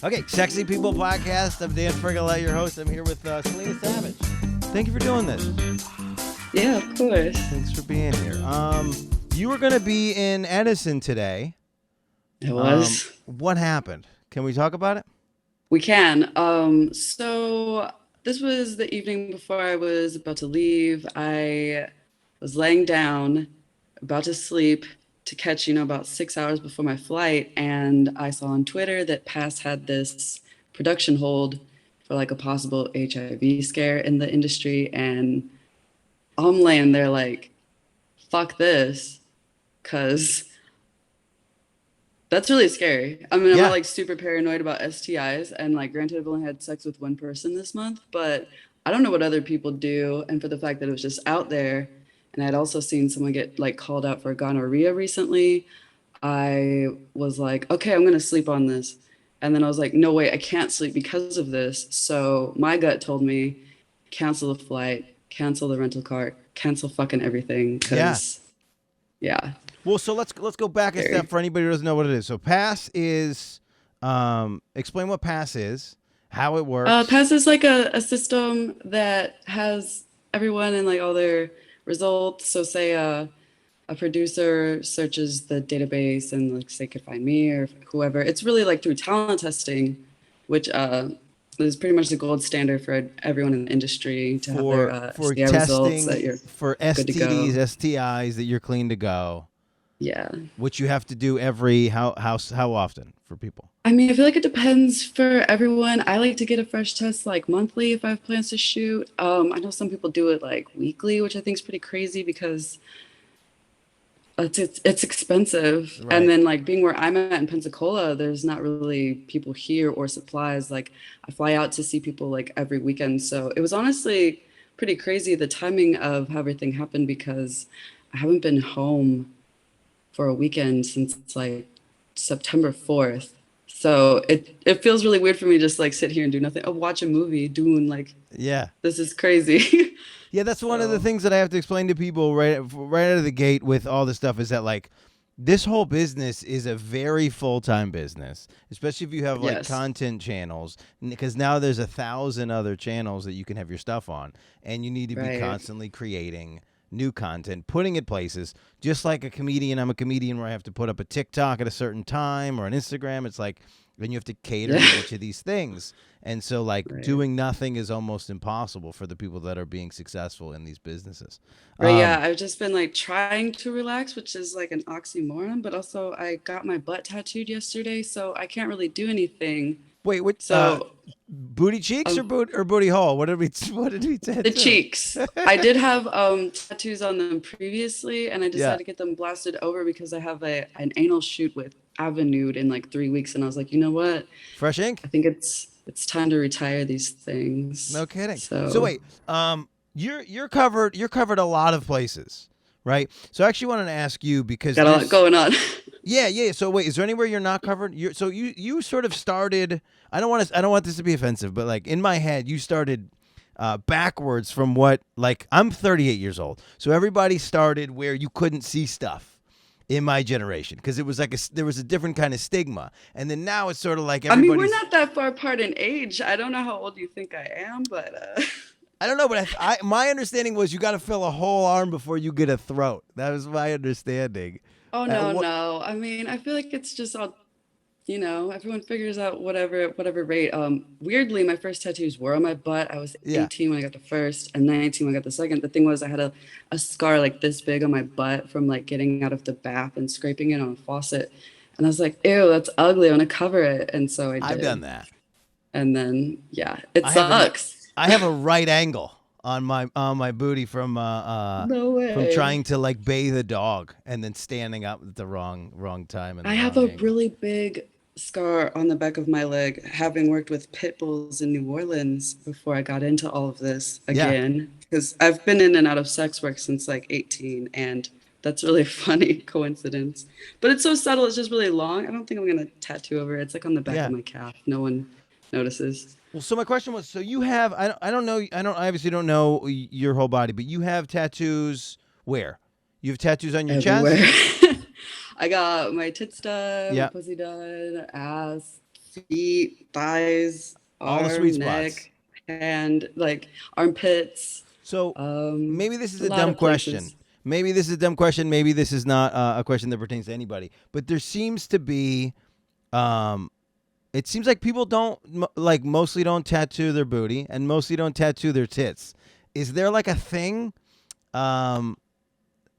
Okay, Sexy People Podcast. I'm Dan Frigolette, your host. I'm here with Selena Savage. Thank you for doing this. Yeah, of course. Thanks for being here. You were going to be in Edison today. It was. What happened? Can we talk about it? We can. So this was the evening before I was about to leave. I was laying down, about to sleep to catch, about 6 hours before my flight. And I saw on Twitter that Pass had this production hold for like a possible HIV scare in the industry. And I'm laying there like, fuck this, because that's really scary. I mean, I'm Yeah. not like super paranoid about STIs, and like, granted, I've only had sex with one person this month, but I don't know what other people do. And for the fact that it was just out there, and I'd also seen someone get like called out for gonorrhea recently, I was like, okay, I'm gonna sleep on this. And then I was like, no, wait, I can't sleep because of this. So my gut told me, cancel the flight, cancel the rental car, cancel fucking everything. Because, yeah. Well, so let's go back a step for anybody who doesn't know what it is. So Pass is, explain what Pass is, how it works. Pass is like a system that has everyone and like all their results. So say a producer searches the database and like say could find me or whoever. It's really like through talent testing, which is pretty much the gold standard for everyone in the industry to have their for STI results that you're for good to go. STDs, STIs that you're clean to go. Yeah. Which you have to do every how often for people? I mean, I feel like it depends for everyone. I like to get a fresh test like monthly if I have plans to shoot. I know some people do it like weekly, which I think is pretty crazy because it's expensive. Right. And then like being where I'm at in Pensacola, there's not really people here or supplies. Like I fly out to see people like every weekend. So it was honestly pretty crazy the timing of how everything happened because I haven't been home for a weekend since like September 4th. So it feels really weird for me to just like sit here and do nothing. Oh, watch a movie, doing like, yeah, this is crazy. Yeah, that's one of the things that I have to explain to people right out of the gate with all this stuff is that like this whole business is a very full-time business, especially if you have like content channels, because now there's 1,000 other channels that you can have your stuff on, and you need to be constantly creating new content, putting it places. Just like a comedian, I'm a comedian where I have to put up a TikTok at a certain time or an Instagram. It's like, then you have to cater to each of these things. And so like doing nothing is almost impossible for the people that are being successful in these businesses. Yeah, I've just been like trying to relax, which is like an oxymoron, but also I got my butt tattooed yesterday, so I can't really do anything. Wait, what? So booty cheeks or booty hole? What did we tattoo? The cheeks. I did have tattoos on them previously, and I decided to get them blasted over because I have an anal shoot with Avenue in like 3 weeks, and I was like, you know what? Fresh ink? I think it's time to retire these things. No kidding. So wait, you're covered a lot of places, right? So I actually wanted to ask you because got a lot going on. Yeah. So wait, is there anywhere you're not covered? So you sort of started. I don't want this to be offensive, but like in my head, you started backwards from what, like, I'm 38 years old, so everybody started where you couldn't see stuff in my generation because it was like there was a different kind of stigma, and then now it's sort of like I mean, we're not that far apart in age. I don't know how old you think I am, but I don't know, but my understanding was you got to fill a whole arm before you get a throat. That was my understanding. Oh no. I mean, I feel like it's just all, everyone figures out whatever rate. Weirdly, my first tattoos were on my butt. I was 18 when I got the first and 19 when I got the second. The thing was I had a scar like this big on my butt from like getting out of the bath and scraping it on a faucet. And I was like, ew, that's ugly. I want to cover it. And so I did. I've done that. And then, it sucks. I have a right angle on my booty from no way. From trying to like bathe a dog and then standing up at the wrong time. And I have a really big scar on the back of my leg, having worked with pit bulls in New Orleans before I got into all of this again. Because I've been in and out of sex work since like 18, and that's really a funny coincidence. But it's so subtle, it's just really long. I don't think I'm gonna tattoo over it. It's like on the back of my calf. No one notices. Well, so my question was, so you have, I obviously don't know your whole body, but you have tattoos where? You have tattoos on your chest? I got my tits done, my pussy done, ass, feet, thighs, All the sweet arm, spots. neck, hand, like armpits, So maybe this is a a lot dumb of question. places. Maybe this is a dumb question. Maybe this is not a question that pertains to anybody. But there seems to be, um, it seems like people don't like mostly don't tattoo their booty and mostly don't tattoo their tits. Is there like a thing? Um,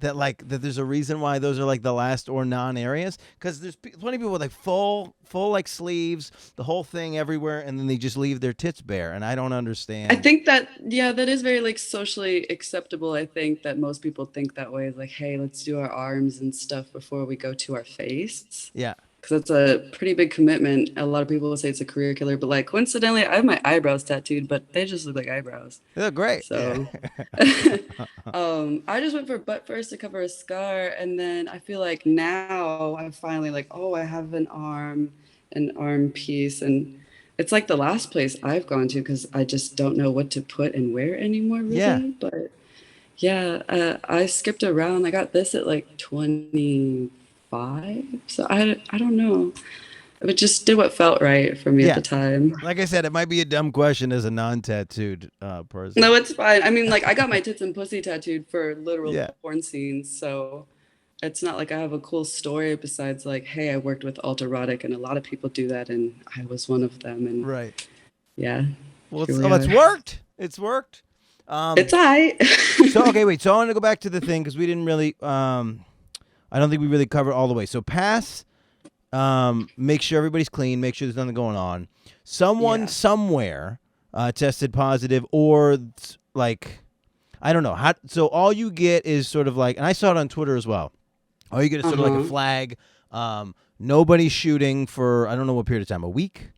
that there's a reason why those are like the last or non areas because there's plenty of people with like full like sleeves, the whole thing everywhere, and then they just leave their tits bare, and I don't I understand. think that, yeah, that is very like socially acceptable. I think that most people think that way, like, hey, let's do our arms and stuff before we go to our face. Yeah, Because that's a pretty big commitment. A lot of people will say it's a career killer, but like coincidentally, I have my eyebrows tattooed, but they just look like eyebrows. they look great. Yeah. So I just went for butt first to cover a scar, and then I feel like now I'm finally like, oh, I have an arm piece, and it's like the last place I've gone to because I just don't know what to put and where anymore, Yeah. really. But yeah, I skipped around. I got this at like 25, so I don't know. I just did what felt right for me at Yeah. the time. Like I said, it might be a dumb question as a non-tattooed person. No, it's fine. I mean, like, I got my tits and pussy tattooed for literal Yeah. porn scenes, so it's not like I have a cool story besides like, hey, I worked with alt erotic, and a lot of people do that, and I was one of them, and Right. yeah, Well, here we it's are. worked. It's worked. Um, It's I. so okay, wait. So I want to go back to the thing because we didn't really. I don't think we really covered all the way. So pass. Make sure everybody's clean. Make sure there's nothing going on. Someone Yeah. somewhere tested positive, or like I don't know how. So all you get is sort of like, and I saw it on Twitter as well. All you get is sort of like a Uh-huh. flag. Nobody's shooting for I don't know what period of time, a week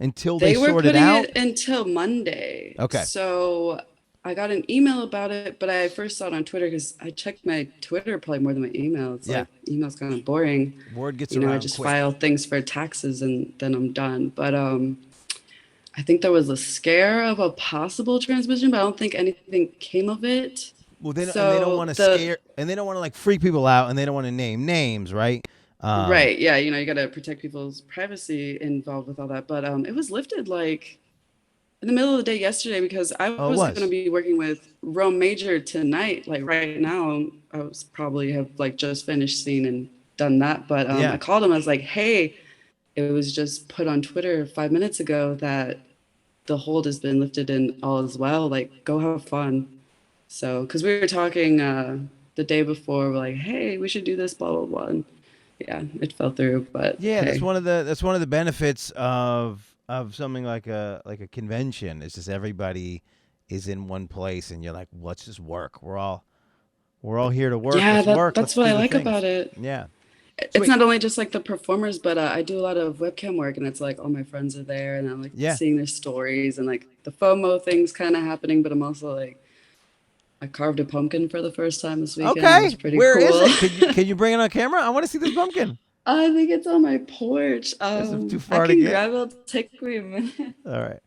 until they They were sort it putting out. it until Monday. Okay. So I got an email about it, but I first saw it on Twitter because I checked my Twitter probably more than my email. It's Yeah. like email's kind of boring. Word gets You know, I around just quick. file things for taxes and then I'm done. But I think there was a scare of a possible transmission, but I don't think anything came of it. Well, they don't So want to the scare, and they don't want to like freak people out, and they don't want to name names, right? right, yeah, you know, you got to protect people's privacy involved with all that. But it was lifted like in the middle of the day yesterday because I Oh, it was going to was. be working with Rome Major tonight. Like right now, I was probably have like just finished seeing and done that. But I Yeah. called him. I was like, hey, it was just put on Twitter 5 minutes ago that the hold has been lifted and all is well. Like, go have fun. So, because we were talking the day before, we're like, hey, we should do this, blah blah blah. And yeah, it fell through, but Yeah, hey, that's one of the benefits of something like a convention. It's just everybody is in one place, and you're like, let's just work. We're all here to work. yeah, Let's work. that's Let's what do I the like about things. it. Yeah. It's Sweet. not only just like the performers, but I do a lot of webcam work, and it's like all my friends are there, and I'm like Yeah. seeing their stories, and like the FOMO thing's kind of happening, but I'm also like, I carved a pumpkin for the first time this weekend. That was Okay. pretty Where is cool. it? Can you bring it on camera? I want to see this pumpkin. I think it's on my porch. Is it too I far to can get? grab it. It'll take me a minute. All right.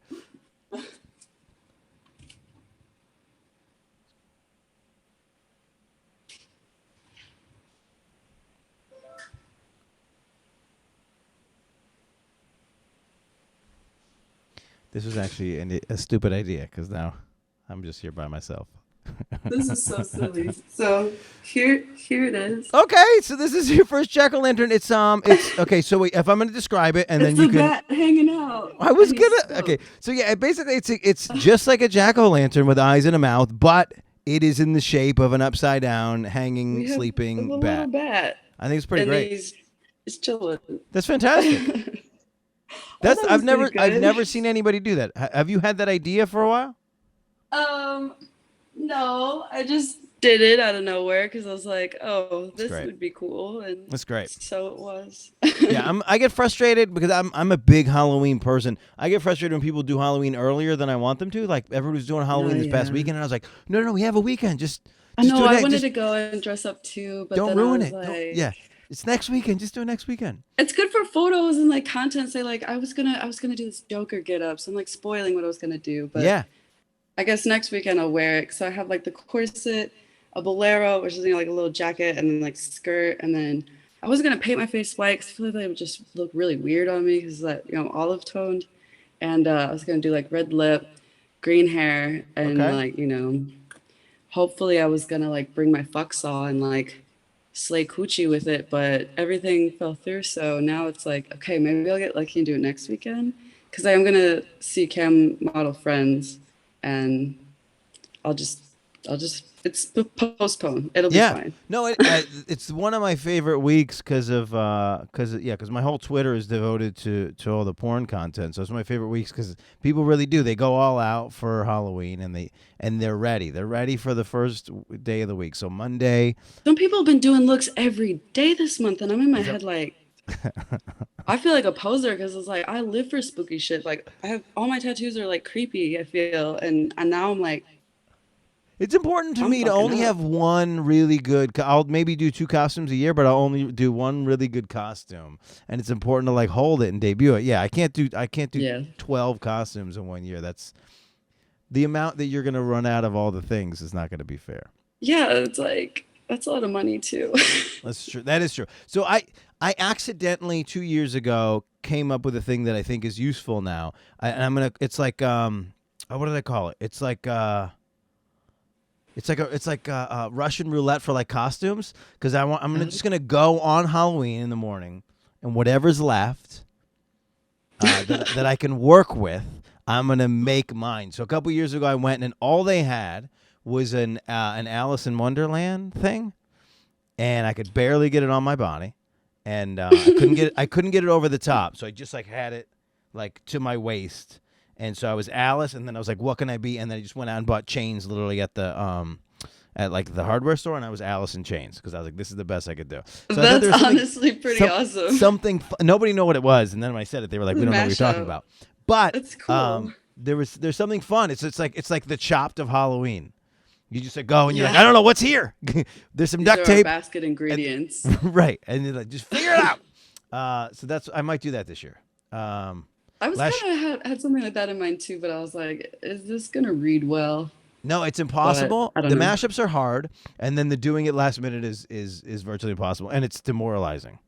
This was actually a stupid idea because now I'm just here by myself. This is so silly. So here it is. Okay, so this is your first jack o' lantern. It's okay. So wait, if I'm gonna describe it, and It's then you the can. bat hanging out, I was and he's gonna. Okay, stoked. so yeah, basically it's just like a jack o' lantern with eyes and a mouth, but it is in the shape of an upside down, hanging, We have a sleeping little bat. bat, I think it's pretty and great. he's chilling. That's fantastic. I thought it was pretty I've good. never seen anybody do that. Have you had that idea for a while? Um, no, I just did it out of nowhere because I was like, oh, That's this great. would be cool, and That's great. so it was. Yeah, I get frustrated because I'm a big Halloween person. I get frustrated when people do Halloween earlier than I want them to. Like everybody was doing Oh Halloween this past yeah. weekend, and I was like, no, we have a weekend. I Just do know it I next. wanted Just to go and dress up too, but don't then I ruin was it. Don't. Yeah, like, it's next weekend. Just do it next weekend. it's good for photos and like content. Say like I was gonna do this Joker get up, so I'm like spoiling what I was gonna do, but Yeah, I guess next weekend I'll wear it. So I have like the corset, a bolero, which is, you know, like a little jacket, and then like skirt, and then I wasn't gonna paint my face white because I feel like it would just look really weird on me because that olive toned, and I was gonna do like red lip, green hair, and Okay. like hopefully I was gonna like bring my fuck saw and like slay coochie with it, but everything fell through. So now it's like, okay, maybe I'll get lucky and do it next weekend because I am gonna see cam model friends, and I'll just, I'll just, it's postponed. It'll be Yeah. fine. No, it's one of my favorite weeks because my whole Twitter is devoted to all the porn content. So it's my favorite weeks because people really do. They go all out for Halloween and they're ready. They're ready for the first day of the week. So Monday. Some people have been doing looks every day this month, and I'm in my Is that, head like, I feel like a poser because it's like I live for spooky shit. Like I have all my tattoos are like creepy, I feel, and now I'm like, It's important to I'm me to fucking only up. have one really good. I'll maybe do 2 costumes a year, but I'll only do one really good costume, and it's important to like hold it and debut it. Yeah, I can't do Yeah. 12 costumes in 1 year. That's the amount that you're gonna run out of all the things is not gonna be fair. Yeah, it's like that's a lot of money too. That's true. That is true. So I accidentally 2 years ago came up with a thing that I think is useful now. And I'm gonna. It's like what did I call it? It's like Russian roulette for like costumes because just gonna go on Halloween in the morning and whatever's left that I can work with, I'm gonna make mine. So a couple years ago, I went and all they had was an Alice in Wonderland thing, and I could barely get it on my body, and I couldn't get it over the top, so I just like had it like to my waist. And so I was Alice, and then I was like, "What can I be?" And then I just went out and bought chains, literally at like the hardware store, and I was Alice in chains because I was like, "This is the best I could do." So I thought there That's was honestly pretty awesome. nobody knew what it was, and then when I said it, they were like, "We don't know what you're talking Mashup. about." But That's cool. there's something fun. It's like the Chopped of Halloween. You just like go and you're like, Yeah. "I don't know what's here." There's some These duct are our tape, basket ingredients. right? And you're like, just figure it out. So I might do that this year. I was Last kind of had something like that in mind too, but I was like, is this gonna read well? No, it's But impossible. I don't The know. mashups are hard, and then the doing it last minute is virtually impossible, and it's demoralizing.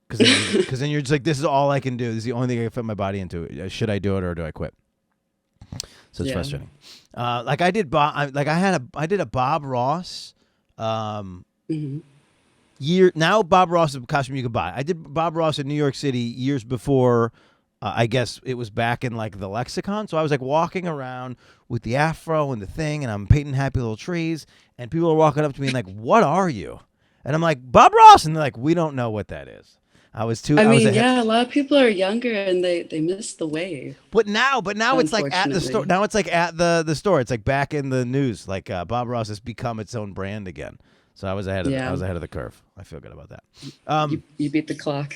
Because then you're just like, this is all I can do. This is the only thing I can fit my body into. Should I do it or do I quit? So it's Yeah. frustrating. Like I did, I did a Bob Ross. Hmm. Year now, Bob Ross is a costume you could buy. I did Bob Ross in New York City years before. I guess it was back in like the lexicon. So I was like walking around with the afro and the thing, and I'm painting happy little trees, and people are walking up to me and like, "What are you?" And I'm like, "Bob Ross," and they're like, "We don't know what that is." I I was mean, ahead. yeah, a lot of people are younger and they miss the wave, But now it's like at the store. unfortunately. Now it's like at the store. It's like back in the news. Like Bob Ross has become its own brand again. So I Yeah, was ahead of the curve. I feel good about that. you beat the clock.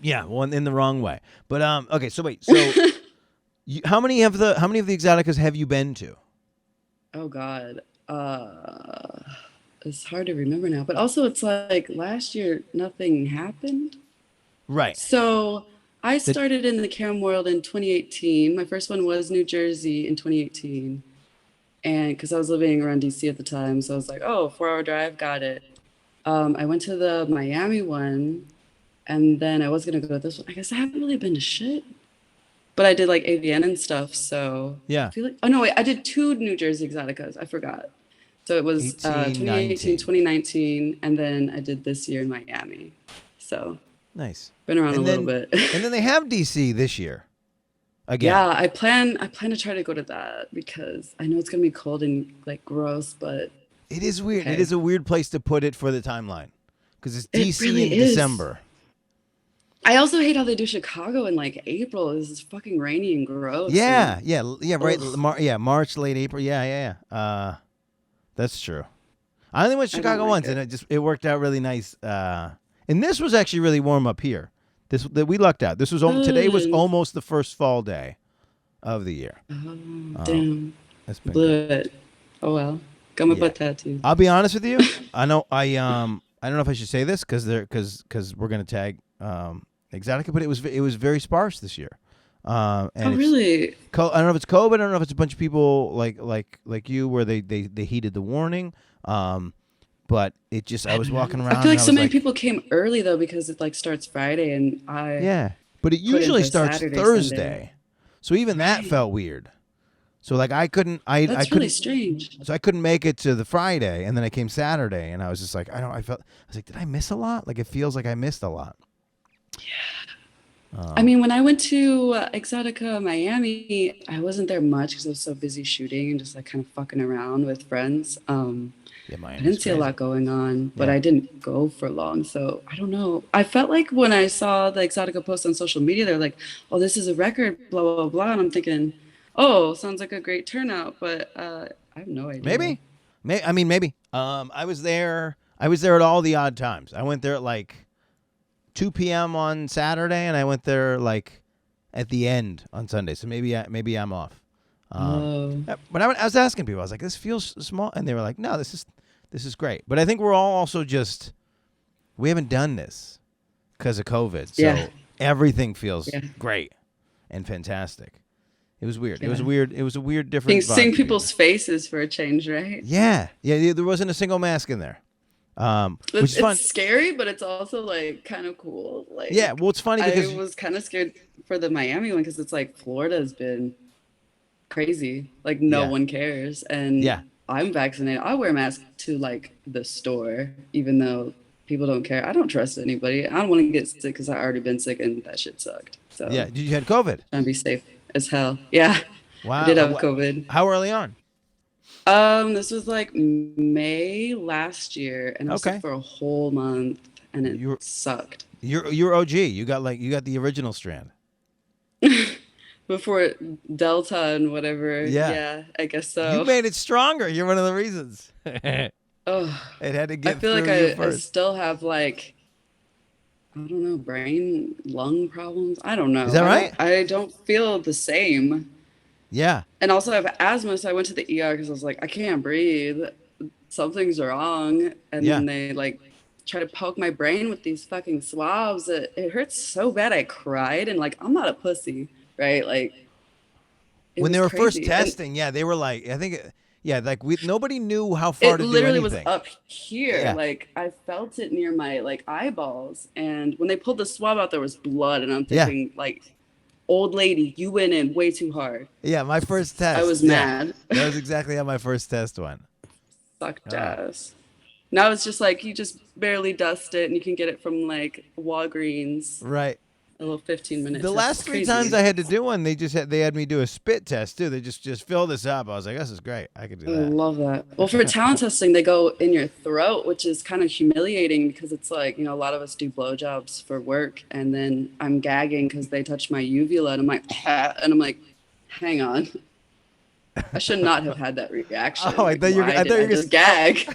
Yeah, well, in the wrong way. But okay. So wait. So how many of the Exoticas have you been to? Oh God. It's hard to remember now. But also it's like last year nothing happened. Right. So I The started in the cam world in 2018. My first one was New Jersey in 2018. And because I was living around DC at the time, so I was like, oh, 4 hour drive, got it. I went to the Miami one, and then I was gonna go to this one. I guess I haven't really been to shit, but I did like AVN and stuff. So I yeah, feel like, oh no, wait, I did two New Jersey Exoticas. I forgot. So it was 18, 2018, 19. 2019, and then I did this year in Miami. So Nice. been around a And little then bit. and then they have DC this year again. Yeah, I plan to try to go to that because I know it's gonna be cold and like gross, but It is weird. It hey, is a weird place to put it for the timeline because it's it DC really in is. December. I also hate how they do Chicago in like April. It's just fucking rainy and gross and Yeah, right. ugh, Yeah, March, late April. Yeah. That's true. I only went to I don't Chicago like once, and it. it worked out really nice. And this was actually really warm up here. This that we lucked out. Today was Good. almost the first fall day of the year. Oh, Um, damn. it's been good. Blew it. Oh well. Got my Yeah, butt tattooed. I'll be honest with you. I don't know if I should say this because we're gonna tag Exotica, but it was very sparse this year. And Oh it's really? I don't know if it's COVID. I don't know if it's a bunch of people like you where they heeded the warning. but it just I was walking around I feel and like I so was many like, people came early though because it like starts Friday and I yeah, but it put in usually for starts Saturday, Sunday. Thursday, so even that Right. felt weird. So like I That's really couldn't strange. so I couldn't make it to the Friday, and then I came Saturday, and I was just like I was like, did I miss a lot? Like it feels like I missed a lot. I mean, when I went to Exxxotica, Miami, I wasn't there much because I was so busy shooting and just like kind of fucking around with friends. Yeah, I Miami's didn't see a crazy. lot going on, but Yeah. I didn't go for long. So I don't know. I felt like when I saw the Exotica post on social media, they're like, oh, this is a record, blah, blah, blah, blah. And I'm thinking, oh, sounds like a great turnout, but I have no idea. Maybe. I mean, maybe. I was there. I was there at all the odd times. I went there at like 2 p.m. on Saturday, and I went there like at the end on Sunday. So maybe I'm off. Oh, But I was asking people. I was like, "This feels small," and they were like, "No, this is great." But I think we're all also just we haven't done this because of COVID, yeah, so everything feels yeah, great and fantastic. It was weird. It was yeah. a weird. It was a weird, different vibe Seeing to be people's there. faces for a change, right? Yeah. There wasn't a single mask in there, which is fun. It's scary, but it's also like kind of cool. Yeah, Like well, it's funny I because was kind of scared for the Miami one because it's like Florida's been crazy. Like no yeah, one cares, yeah, and I'm vaccinated. I wear a mask to like the store, even though people don't care. I don't trust anybody. I don't want to get sick because I already been sick and that shit sucked. yeah. So Did you had COVID? trying to be safe as hell. Yeah, I Wow. did have COVID. How early on? This was like May last year, and I was sick Okay. for a whole month, and it You're sucked. you're OG. You got the original strand. Before Delta and whatever. Yeah. Yeah, I guess You so. made it stronger. You're one of the reasons. Oh, It had to I get feel like through you I first. still have like I don't know, brain lung problems. I don't Is know. that right? I don't feel the same. Yeah. And also I have asthma, so I went to the ER because I was like, I can't breathe. Something's wrong. And Yeah. then they like try to poke my brain with these fucking swabs. It hurts so bad I cried and like I'm not a pussy, right? Like it When they was were first crazy. And testing, yeah, they were like, yeah, like nobody knew how far it to do literally was anything. up here. Yeah. Like I felt it near my like eyeballs. And when they pulled the swab out, there was blood. And I'm Yeah. thinking, like, old lady, you went in way too hard. Yeah. My first I test. was Yeah. mad. That was exactly how my first test went. Sucked Oh. ass. Now it's just like you just barely dust it and you can get it from like Walgreens. Right. A little 15-minute The test. last It's 3 times crazy. I had to do one, they had me do a spit test too. They just fill this up. I was like, this is great. I could do I that. love that. Well, for talent testing, they go in your throat, which is kind of humiliating because it's like, a lot of us do blowjobs for work, and then I'm gagging because they touch my uvula, and I'm like, and I'm like, hang on, I should not have had that reaction. Oh, Like, why I did thought you I were just gag?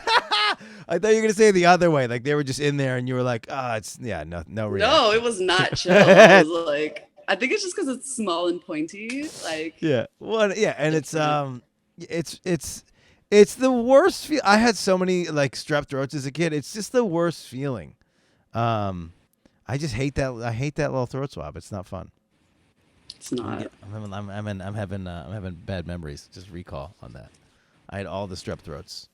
I thought you were gonna say it the other way. Like they were just in there, and you were like, no No, it reaction. was not chill. I was like, I think it's just because it's small and pointy. Like, Yeah. Well, yeah, and it's different. it's the worst feel. I had so many like strep throats as a kid. It's just the worst feeling. I just hate that. I hate that little throat swab. It's not fun. It's not. I'm having bad memories. Just recall on that. I had all the strep throats.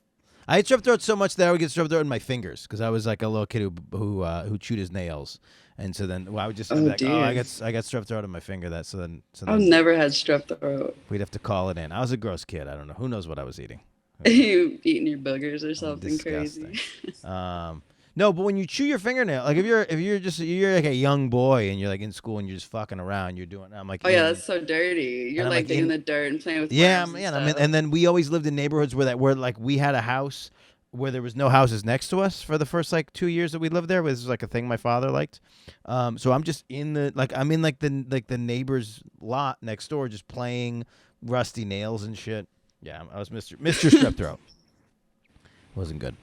I had strep throat so much that I would get strep throat in my fingers because I was like a little kid who chewed his nails, and so then I would just I'd be Oh like, dear. I got strep throat in my finger. So I've then never had strep throat. we'd have to call it in. I was a gross kid. I don't know. Who knows what I was eating. You eating your boogers or I'm something disgusting. crazy. No, but when you chew your fingernail, like if you're like a young boy and you're like in school and you're just fucking around, I'm like Oh yeah, that's so dirty. You're I'm like like digging in the dirt and playing with yeah, worms and yeah. I mean, stuff. and then we always lived in neighborhoods where like we had a house where there was no houses next to us for the first like 2 years that we lived there. This was like a thing my father liked. So I'm just I'm in like the neighbor's lot next door, just playing rusty nails and shit. Yeah, I was Mr. Strep Throat. Wasn't good.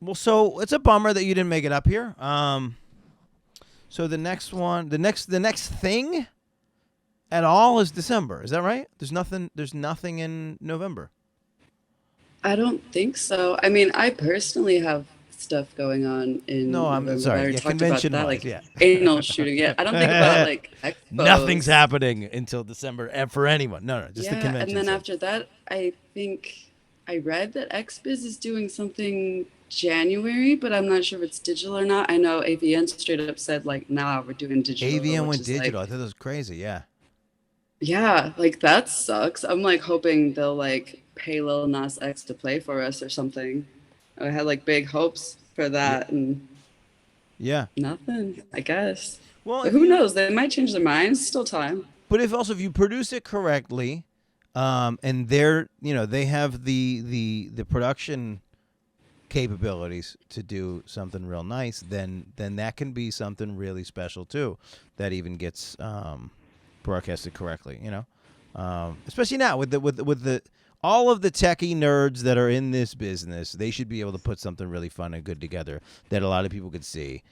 Well, so it's a bummer that you didn't make it up here. So the next one, the next thing at all is December. Is that right? There's nothing in November. I don't think so. I mean, I personally have stuff going on No, in I'm November, but I sorry. already Yeah, talked about convention that, wise, like yeah. anal shooting. Yeah, I don't think about like Nothing's expos. happening until December for anyone. No, just the Yeah, and convention then side. after that, I think I read that XBiz is doing something January, but I'm not sure if it's digital or not. I know AVN straight up said like, nah, we're doing digital, AVN which went is digital. like, I thought that was crazy. Yeah. yeah, like that sucks. I'm like hoping they'll like pay Lil Nas X to play for us or something. I had like big hopes for Yeah. that and Yeah. nothing, I guess. Well, But if who you, knows? They might change their minds. Still time. but if you produce it correctly, and they have the production capabilities to do something real nice, then that can be something really special too, that even gets broadcasted correctly. Especially now with the all of the techie nerds that are in this business, they should be able to put something really fun and good together that a lot of people could see.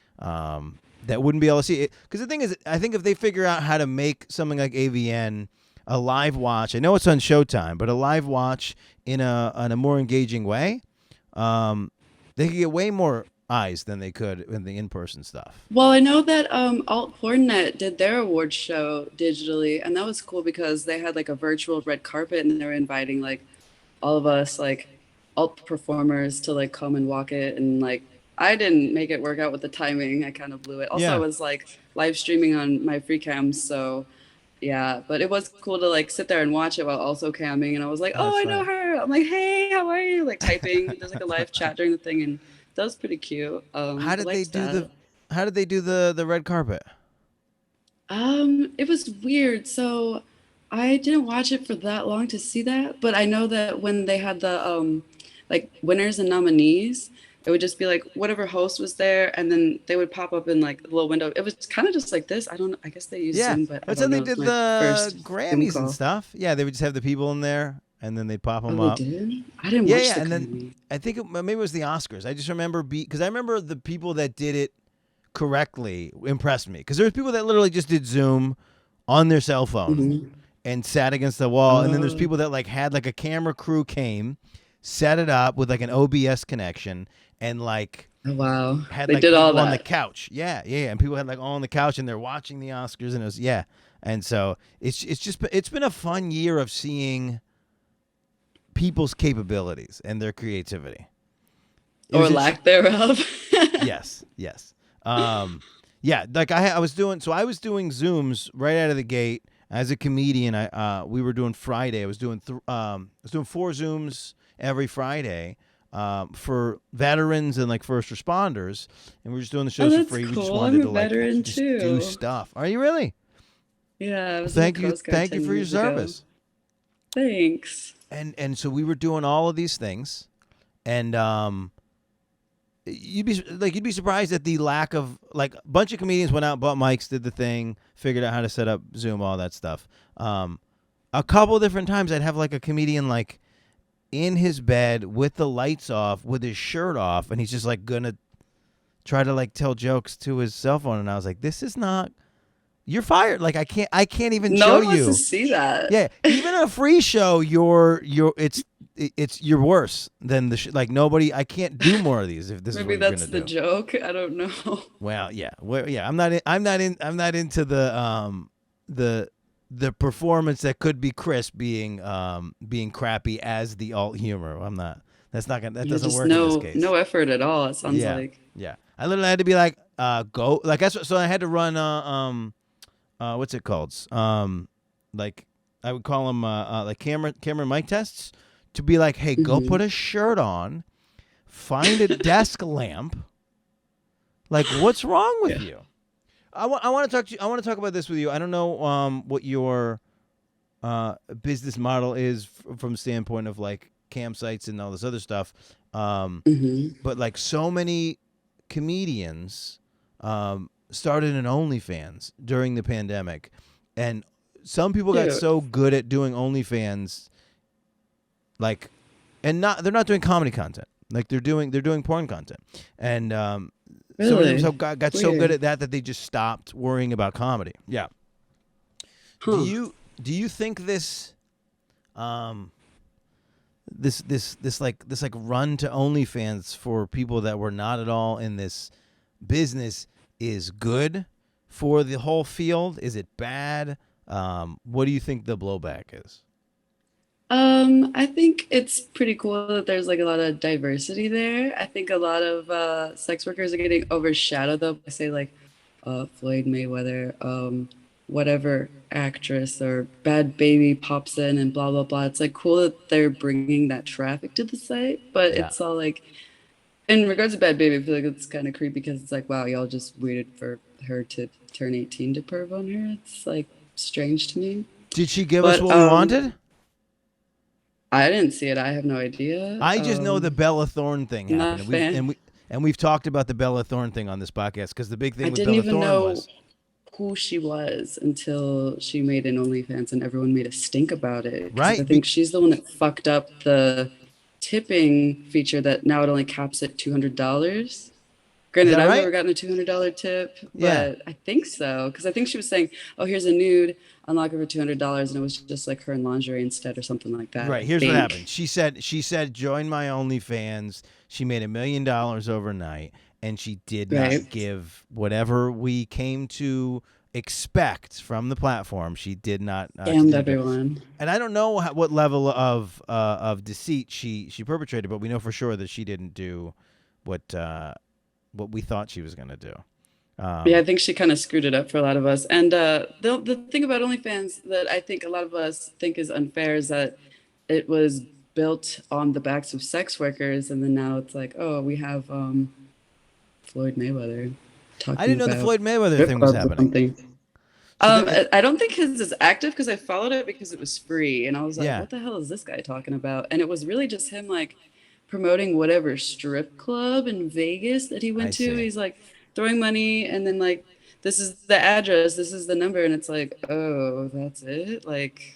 That wouldn't be able to see it, because the thing is, I think if they figure out how to make something like AVN a live watch, I know it's on Showtime, but a live watch in a more engaging way, they could get way more eyes than they could in the in-person stuff. Well, I know that Alt Pornnet did their award show digitally, and that was cool because they had like a virtual red carpet, and they were inviting like all of us like alt performers to like come and walk it, and like I didn't make it work out with the timing. I kind of blew it. Also, I Yeah, was like live streaming on my free cam, so yeah. But it was cool to like sit there and watch it while also camming, and I was like, oh, oh, that's I know funny. her. I'm like, hey, how are you? Like typing. There's like a live chat during the thing, and that was pretty cute. How I did they liked do that. the How did they do the red carpet? It was weird. So I didn't watch it for that long to see that, but I know that when they had the like winners and nominees, it would just be like whatever host was there, and then they would pop up in like a little window. It was kind of just like this. I don't know. I guess they use Yeah, Zoom, but I that's how don't they know. It's did my the first Zoom Grammys and call. stuff. Yeah, they would just have the people in there, and then they'd pop Oh, them they up. did? I didn't Yeah, watch yeah, the and then Grammy. I think maybe it was the Oscars. I just remember because I remember the people that did it correctly impressed me, because there was people that literally just did Zoom on their cell phone Hmm. and sat against the wall, and then there's Oh, people that like had like a camera crew came, set it up with like an OBS connection, and like oh, wow. had They like did all people on the that. couch. Yeah, yeah, and people had like all on the couch and they're watching the Oscars, and it was, yeah. And so it's been a fun year of seeing people's capabilities and their creativity. It Or was lack thereof. yes, yes. Yeah, like I was doing, I was doing Zooms right out of the gate as a comedian. We were doing Friday. I was doing 4 Zooms every Friday, for veterans and like first responders, and we were just doing the Oh, shows for that's free. We just cool. I'm wanted a to like veteran just do too. stuff. Are you really? Yeah, I Well, was in the Coast Guard thank you 10 for your years ago. service. Thanks. And so we were doing all of these things, and you'd be surprised at the lack of, like, a bunch of comedians went out, bought mics, did the thing, figured out how to set up Zoom, all that stuff. A couple different times I'd have like a comedian like in his bed with the lights off, with his shirt off, and he's just like gonna try to like tell jokes to his cell phone, and I was like, this is not. You're fired. Like I can't even No show one wants to you. see that. Yeah, even a free show, it's you're worse than like nobody. I can't do more of these if this is Maybe what you're that's gonna the do. joke. I don't know. Well, yeah, yeah. I'm not into the the performance that could be Chris being crappy as the alt humor. I'm not. That Yeah, doesn't just work in this no case. effort at all, it sounds Yeah, like. yeah. I literally had to be like, go, like, that's what, so I had to run what's it called? Like, I would call them like camera mic tests, to be like, hey, go Hmm. put a shirt on, find a desk lamp. Like, what's wrong with Yeah. you? I want to talk to you. I want to talk about this with you. I don't know what your business model is from standpoint of like campsites and all this other stuff. Hmm. But like so many comedians started an OnlyFans during the pandemic, and some people got Cute. so good at doing OnlyFans, like, and they're not doing comedy content. Like they're doing porn content, and some of them Really? got so good Weird. at that they just stopped worrying about comedy. Yeah. Do Huh. you think this um this run to OnlyFans for people that were not at all in this business is good for the whole field? Is it bad? What do you think the blowback is? I think it's pretty cool that there's like a lot of diversity there. I think a lot of sex workers are getting overshadowed though by say like Floyd Mayweather, whatever actress or Bad Baby pops in and blah blah blah. It's like cool that they're bringing that traffic to the site, but Yeah. it's all like in regards to Bad Baby, I feel like it's kind of creepy because it's like wow, y'all just waited for her to turn 18 to perv on her. It's like strange to me. Did she give us But what we wanted? I didn't see it. I have no idea. I just know the Bella Thorne thing happened, Not a and fan. we've talked about the Bella Thorne thing on this podcast because the big I thing with didn't Bella even Thorne know was who she was until she made an OnlyFans and everyone made a stink about it. Because I right. think she's the one that fucked up the tipping feature that now it only caps at $200. Is Granted, that I've right? never gotten a $200 tip, Yeah. but I think so. Because I think she was saying, oh, here's a nude, unlock it for $200. And it was just like her in lingerie instead or something like that, Right. I Here's what happened. think. She said join my OnlyFans. She made $1 million overnight, and she did not Right. give whatever we came to expect from the platform. She Scammed didn't do. everyone. And I don't know what level of deceit she perpetrated, but we know for sure that she didn't do what we thought she was going to do. Yeah, I Um, think she kind of screwed it up for a lot of us. And the thing about OnlyFans that I think a lot of us think is unfair is that it was built on the backs of sex workers, and then now it's like, oh, we have Floyd Mayweather I talking didn't know the about Floyd Mayweather strip thing was clubs or happening. something. So that I don't think his is active because I followed it because it was free, and I was like, yeah, what the hell is this guy talking about? And it was really just him like promoting whatever strip club in Vegas that he I went to. see. He's like throwing money and then like this is the address, this is the number, and it's like, oh, that's it? Like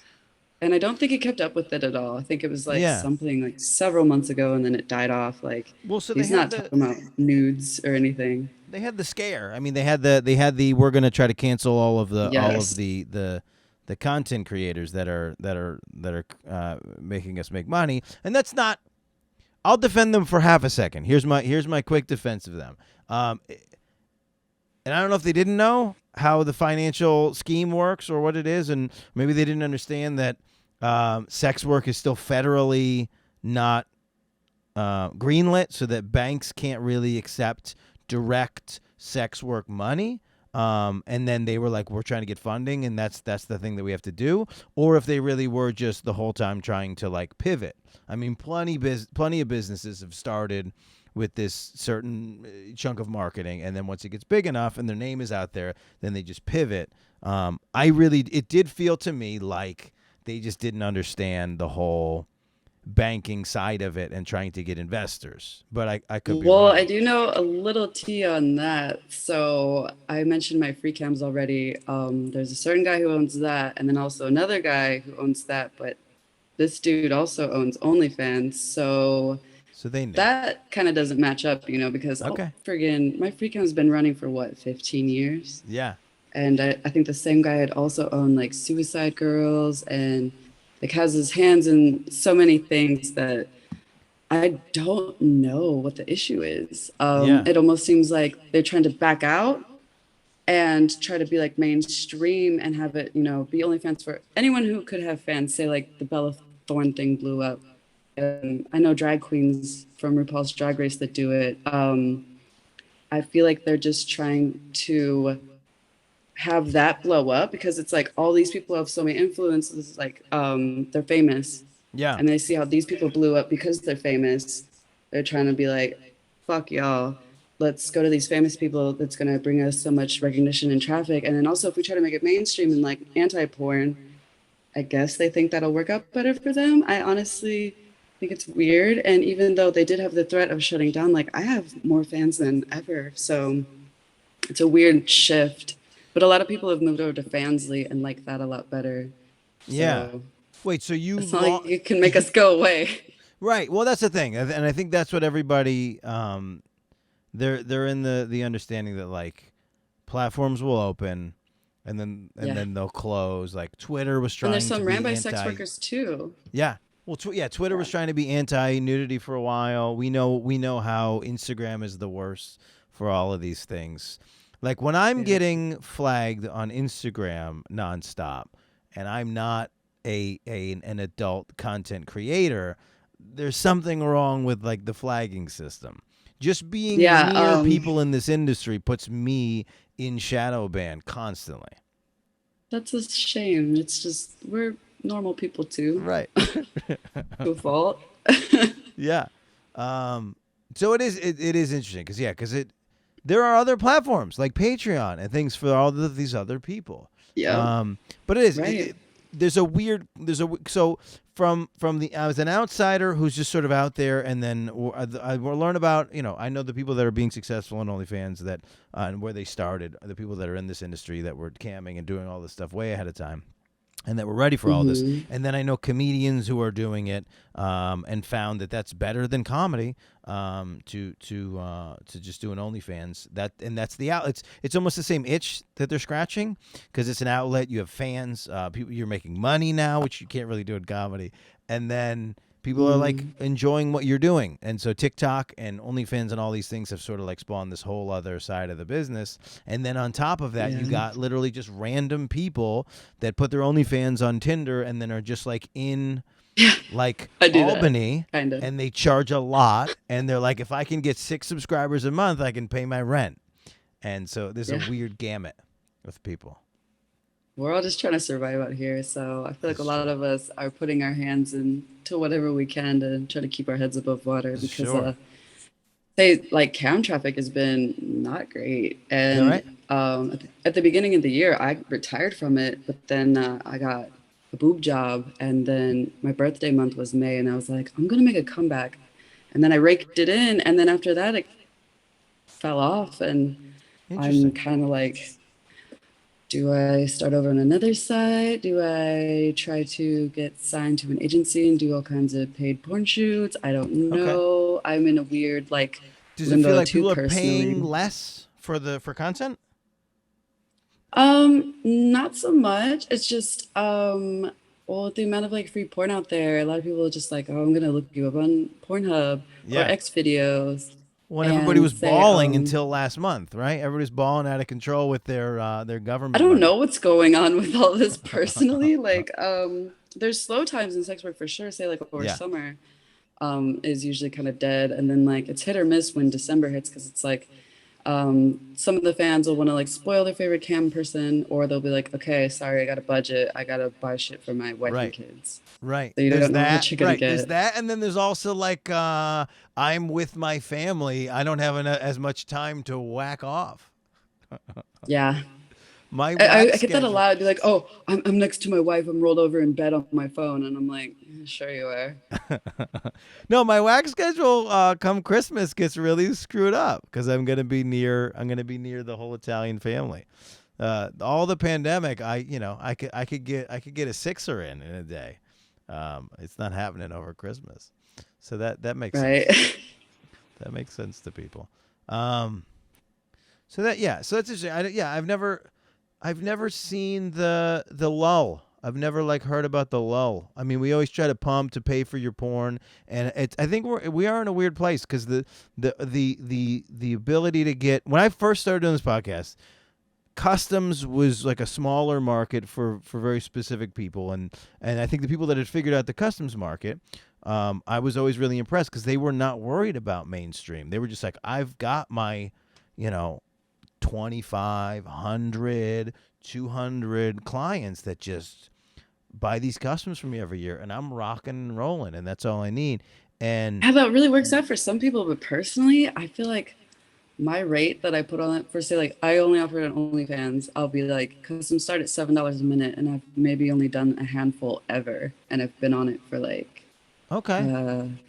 and I don't think he kept up with it at all. I think it was like Yeah. something like several months ago and then it died off. Like Well, so he's not talking about nudes or anything. they had the scare. I mean, they had the we're going to try to cancel Yes. the content creators that are making us make money, and that's not. I'll defend them for half a second. Here's my quick defense of them. Um, and I don't know if they didn't know how the financial scheme works or what it is, and maybe they didn't understand that sex work is still federally not greenlit, so that banks can't really accept direct sex work money. And then they were like, "We're trying to get funding, and that's the thing that we have to do." Or if they really were just the whole time trying to like pivot. I mean, plenty of businesses have started with this certain chunk of marketing, and then once it gets big enough and their name is out there, then they just pivot. It did feel to me like they just didn't understand the whole banking side of it and trying to get investors. But I could be Well, I wrong. do know a little tea on that. So I mentioned my free cams already. There's a certain guy who owns that, and then also another guy who owns that. But this dude also owns OnlyFans. So So they knew. that kind of doesn't match up, because Okay. friggin' my free cam's been running for what, 15 years? Yeah. And I think the same guy had also owned like Suicide Girls and like has his hands in so many things that I don't know what the issue is. Yeah. It almost seems like they're trying to back out and try to be like mainstream and have it, be OnlyFans for anyone who could have fans. Say like the Bella Thorne thing blew up. I know drag queens from RuPaul's Drag Race that do it. I feel like they're just trying to have that blow up because it's like all these people have so many influences, like they're famous Yeah. and they see how these people blew up because they're famous. They're trying to be like, fuck y'all, let's go to these famous people that's going to bring us so much recognition and traffic. And then also if we try to make it mainstream and like anti-porn, I guess they think that'll work out better for them. I honestly think it's weird. And even though they did have the threat of shutting down, like I have more fans than ever, so it's a weird shift, but a lot of people have moved over to Fansly and like that a lot better. Yeah. So Wait, so it's not like it can make us go away. right. Well, that's the thing. And I think that's what everybody they're in the understanding that like platforms will open and Yeah. then they'll close. Like Twitter was And there's trying to some ran be by sex anti. workers too. Yeah. Well, Twitter Yeah. was trying to be anti-nudity for a while. We know how Instagram is the worst for all of these things. Like when I'm Yeah. getting flagged on Instagram nonstop, and I'm not an adult content creator, there's something wrong with like the flagging system. Just being near people in this industry puts me in shadow ban constantly. That's a shame. It's just we're normal people too. Right. To a fault. Yeah. So it is interesting because there are other platforms like Patreon and things for all of these other people. Yeah. But it is right. So from I was an outsider who's just sort of out there, and then I will learn about, I know the people that are being successful on OnlyFans that and where they started, the people that are in this industry that were camming and doing all this stuff way ahead of time, and that were ready for all this. And then I know comedians who are doing it and found that that's better than comedy to just do an OnlyFans. That's the outlet. It's almost the same itch that they're scratching because it's an outlet. You have fans. People, you're making money now, which you can't really do in comedy. And then people are like enjoying what you're doing. And so TikTok and OnlyFans and all these things have sort of like spawned this whole other side of the business. And then on top of that, you got literally just random people that put their OnlyFans on Tinder and then are just like in like Albany that, kind of. And they charge a lot. And they're like, if I can get 6 subscribers a month, I can pay my rent. And so there's a weird gamut with people. We're all just trying to survive out here. So I feel like a lot of us are putting our hands into whatever we can to try to keep our heads above water because like cam traffic has been not great. And at the beginning of the year, I retired from it, but then I got a boob job. And then my birthday month was May. And I was like, I'm going to make a comeback. And then I raked it in. And then after that, it fell off. And I'm kind of like, do I start over on another site? Do I try to get signed to an agency and do all kinds of paid porn shoots? I don't know. Okay. I'm in a weird like. Does it feel like people are paying less for content? Not so much. It's just the amount of like free porn out there. A lot of people are just like, oh, I'm gonna look you up on Pornhub or X videos. When everybody was bawling until last month, right? Everybody's bawling out of control with their government. I don't know what's going on with all this personally. Like, there's slow times in sex work for sure. Say like over summer, is usually kind of dead, and then like it's hit or miss when December hits because it's like, some of the fans will want to like spoil their favorite cam person, or they'll be like, okay, sorry, I got a budget, I gotta buy shit for my wife and kids. Right. So you don't know what you're gonna get. There's that, and then there's also like I'm with my family. I don't have as much time to whack off. Yeah. I get that a lot. I'd be like, oh, I'm next to my wife. I'm rolled over in bed on my phone, and I'm like, sure you are. No, my wax schedule come Christmas gets really screwed up because I'm gonna be near the whole Italian family. All the pandemic, I could get a 6er in a day. It's not happening over Christmas, so that makes sense. That makes sense to people. So that's interesting. I've never seen the lull. I've never like heard about the lull. I mean, we always try to pump to pay for your porn, and I think we are in a weird place because the ability to get, when I first started doing this podcast, customs was like a smaller market for very specific people, and I think the people that had figured out the customs market, I was always really impressed because they were not worried about mainstream. They were just like, I've got my, 2,500, 200 clients that just buy these customs from me every year, and I'm rocking and rolling, and that's all I need. And how that really works out for some people, but personally, I feel like my rate that I put on it for, say, like I only offer it on OnlyFans. I'll be like, custom start at $7 a minute, and I've maybe only done a handful ever, and I've been on it for like, I don't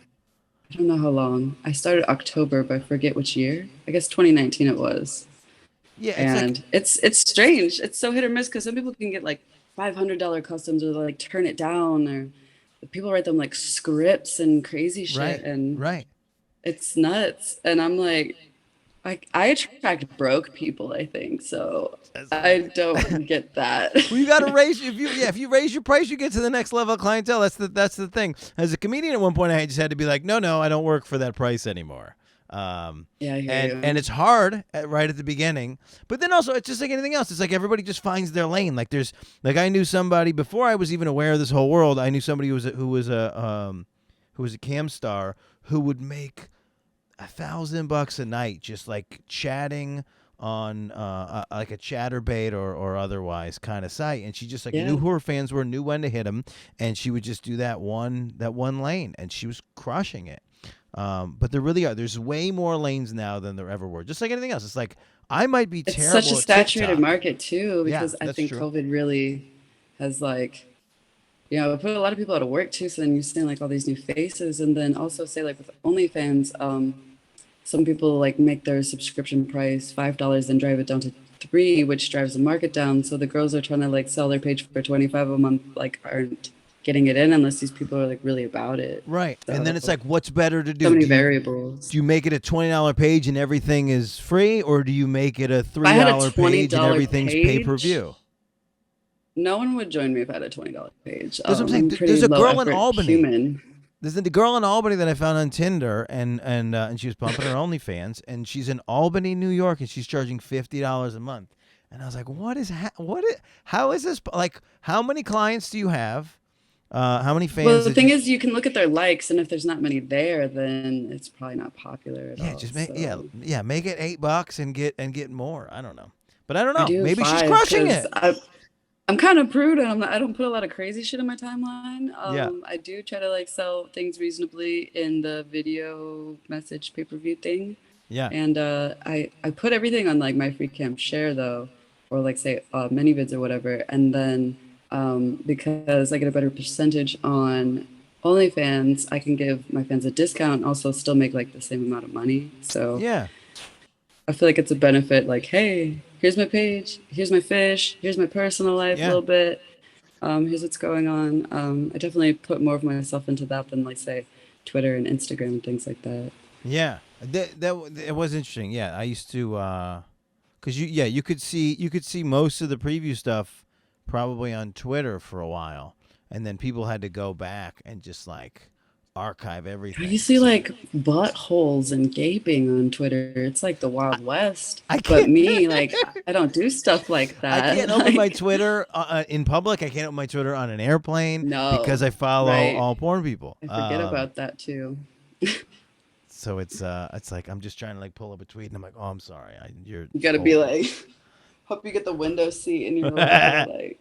know how long. I started October, but I forget which year. I guess 2019 it was. Yeah, it's strange. It's so hit or miss because some people can get like $500 customs, or like turn it down, or people write them like scripts and crazy shit, and it's nuts. And I'm like, I attract broke people, I think, so I don't get that. Well, you got to raise if you raise your price, you get to the next level of clientele. That's the thing. As a comedian, at one point, I just had to be like, no, I don't work for that price anymore. Yeah, I hear and you. it's hard right at the beginning, but then also it's just like anything else. It's like everybody just finds their lane. Like there's like I knew somebody before I was even aware of this whole world. I knew somebody who was a cam star who would make $1,000 a night just like chatting on like a chatterbait or otherwise kind of site, and she just like knew Yeah. who her fans were, knew when to hit them, and she would just do that one lane, and she was crushing it. But there really are. There's way more lanes now than there ever were. Just like anything else, it's like I might be It's such a terrible at saturated TikTok. market too, Yeah, because I that's think true. COVID really has like, it put a lot of people out of work too. So then you're seeing like all these new faces, and then also say like with OnlyFans, some people like make their subscription price $5 and drive it down to 3, which drives the market down. So the girls are trying to like sell their page for 25 a month, like aren't getting it in unless these people are like really about it. Right, and then So it's like, what's better to so do? many Do you variables. do you make it a $20 page and everything is free, or do you make it a If I had a $3 page and $20 everything's pay per page, view? no one would join me if I had a $20 page. That's what I'm saying. I'm a pretty There's a low girl in effort Albany. human. There's the girl in Albany that I found on Tinder, and she was pumping her OnlyFans, and she's in Albany, New York, and she's charging $50 a month. And I was like, how is this? Like, how many clients do you have? How many Well, fans the did thing you? is, you can look at their likes, and if there's not many there, then it's probably not popular at Yeah, all. just make So make it $8 and get more. I don't know, but I don't I know. do Maybe she's 5 crushing because it. I'm kind of prude, and I don't put a lot of crazy shit in my timeline. Yeah, I do try to like sell things reasonably in the video message pay-per-view thing. yeah, And I put everything on like my free cam share though, or like say ManyVids or whatever. And then because I get a better percentage on OnlyFans, I can give my fans a discount and also still make like the same amount of money. So yeah, I feel like it's a benefit. Like, hey, here's my page, here's my fish, here's my personal life a yeah. little bit. Here's what's going on. I definitely put more of myself into that than like say Twitter and Instagram and things like that. Yeah, that it was interesting. Yeah, I used to, cause you could see most of the preview stuff probably on Twitter for a while, and then people had to go back and just like archive You everything. see So like buttholes and gaping on Twitter. It's like the Wild West. I But can't, me, like, I don't do stuff like I that. can't open my Like, Twitter in public. I can't open my Twitter on an airplane because no, I follow right? all porn people. I forget about that too. So it's like I'm just trying to like pull up a tweet, and I'm like, oh, I'm sorry, you're You gotta be old. like, hope you get the window seat in your little like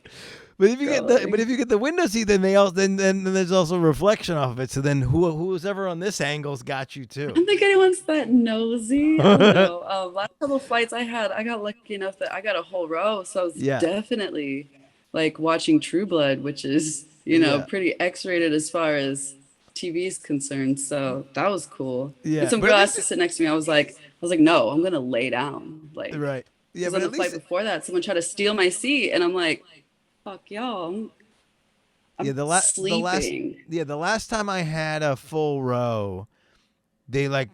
But if you get trolley. the window seat, then they also then there's also reflection off of it. So then who's ever on this angle's got you I too. don't think anyone's that nosy. I don't know. Last couple of flights I had, I got lucky enough that I got a whole row, so I was Yeah, definitely like watching True Blood, which is, yeah, pretty X-rated as far as TV is concerned. So that was cool. And yeah. some But girl at least asked to sit next to me. I was like, no, I'm gonna lay down. Like, right. Yeah, because but on the at flight least before that, someone tried to steal my seat, and I'm like, fuck y'all, yeah I'm sleeping. the last time I had a full row, they like